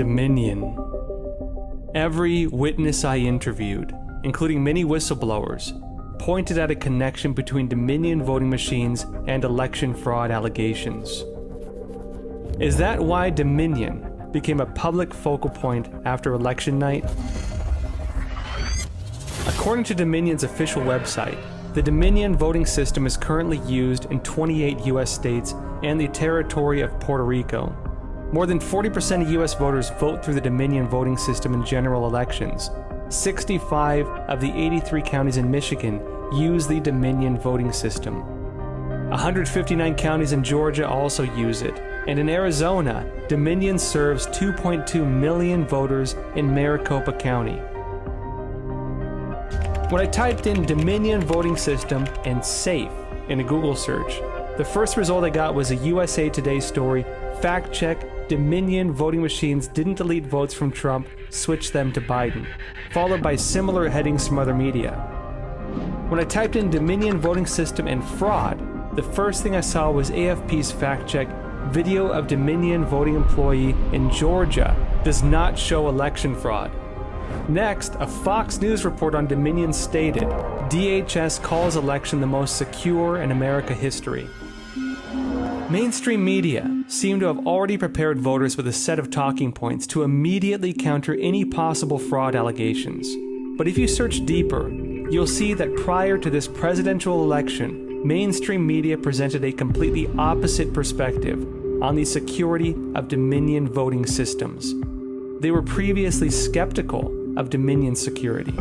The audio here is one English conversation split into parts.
Dominion. Every witness I interviewed, including many whistleblowers, pointed at a connection between Dominion voting machines and election fraud allegations. Is that why Dominion became a public focal point after election night? According to Dominion's official website, the Dominion voting system is currently used in 28 US states and the territory of Puerto Rico. More than 40% of US voters vote through the Dominion voting system in general elections. 65 of the 83 counties in Michigan use the Dominion voting system. 159 counties in Georgia also use it, and in Arizona, Dominion serves 2.2 million voters in Maricopa County. When I typed in Dominion voting system and safe in a Google search, the first result I got was a USA Today story, fact check, Dominion voting machines didn't delete votes from Trump, switch them to Biden, followed by similar headings from other media. When I typed in Dominion voting system and fraud, the first thing I saw was AFP's fact check, video of Dominion voting employee in Georgia does not show election fraud. Next, a Fox News report on Dominion stated, DHS calls election the most secure in America history. Mainstream media seem to have already prepared voters with a set of talking points to immediately counter any possible fraud allegations. But if you search deeper, you'll see that prior to this presidential election, mainstream media presented a completely opposite perspective on the security of Dominion voting systems. They were previously skeptical of Dominion security.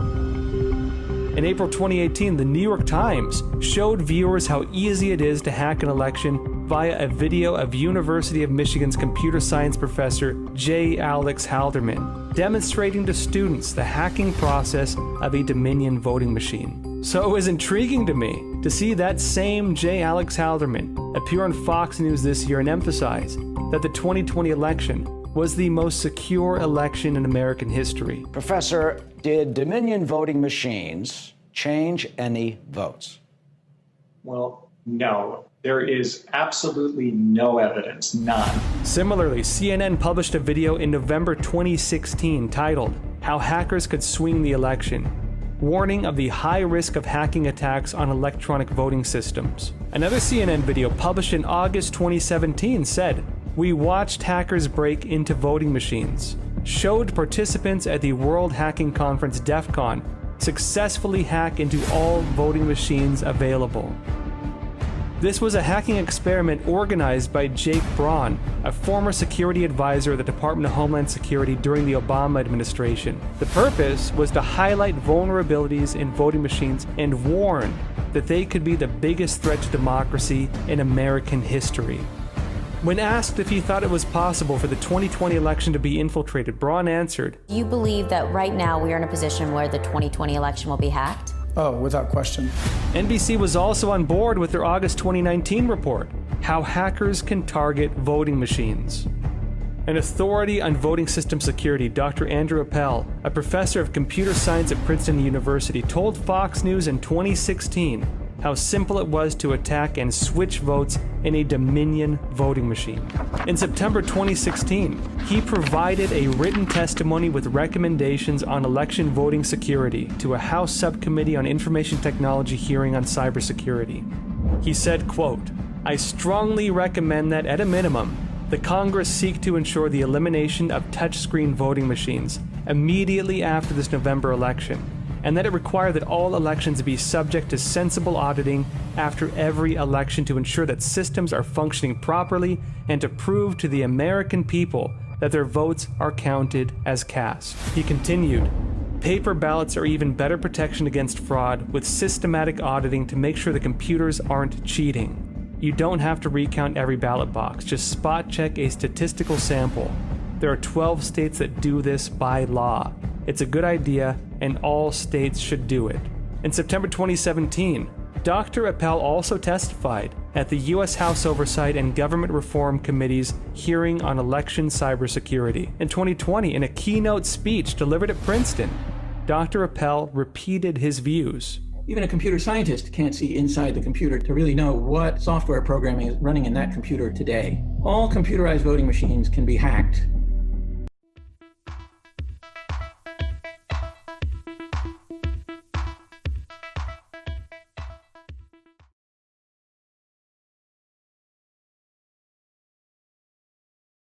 In April 2018, the New York Times showed viewers how easy it is to hack an election via a video of University of Michigan's computer science professor J. Alex Halderman demonstrating to students the hacking process of a Dominion voting machine. So it was intriguing to me to see that same J. Alex Halderman appear on Fox News this year and emphasize that the 2020 election was the most secure election in American history. Professor, did Dominion voting machines change any votes? Well, no. There is absolutely no evidence, none. Similarly, CNN published a video in November 2016 titled, How Hackers Could Swing the Election, warning of the high risk of hacking attacks on electronic voting systems. Another CNN video published in August 2017 said, We watched hackers break into voting machines, showed participants at the World Hacking Conference DEF CON successfully hack into all voting machines available. This was a hacking experiment organized by Jake Braun, a former security advisor at the Department of Homeland Security during the Obama administration. The purpose was to highlight vulnerabilities in voting machines and warn that they could be the biggest threat to democracy in American history. When asked if he thought it was possible for the 2020 election to be infiltrated, Braun answered, Do you believe that right now we are in a position where the 2020 election will be hacked? Oh, without question. NBC was also on board with their August 2019 report, How Hackers Can Target Voting Machines. An authority on voting system security, Dr. Andrew Appel, a professor of computer science at Princeton University, told Fox News in 2016 how simple it was to attack and switch votes in a Dominion voting machine. In September 2016, he provided a written testimony with recommendations on election voting security to a House Subcommittee on Information Technology hearing on cybersecurity. He said, quote, I strongly recommend that, at a minimum, the Congress seek to ensure the elimination of touchscreen voting machines immediately after this November election, and that it require that all elections be subject to sensible auditing after every election to ensure that systems are functioning properly and to prove to the American people that their votes are counted as cast. He continued, paper ballots are even better protection against fraud with systematic auditing to make sure the computers aren't cheating. You don't have to recount every ballot box, just spot check a statistical sample. There are 12 states that do this by law. It's a good idea, and all states should do it. In September 2017, Dr. Appel also testified at the U.S. House Oversight and Government Reform Committee's hearing on election cybersecurity. In 2020, in a keynote speech delivered at Princeton, Dr. Appel repeated his views. Even a computer scientist can't see inside the computer to really know what software programming is running in that computer today. All computerized voting machines can be hacked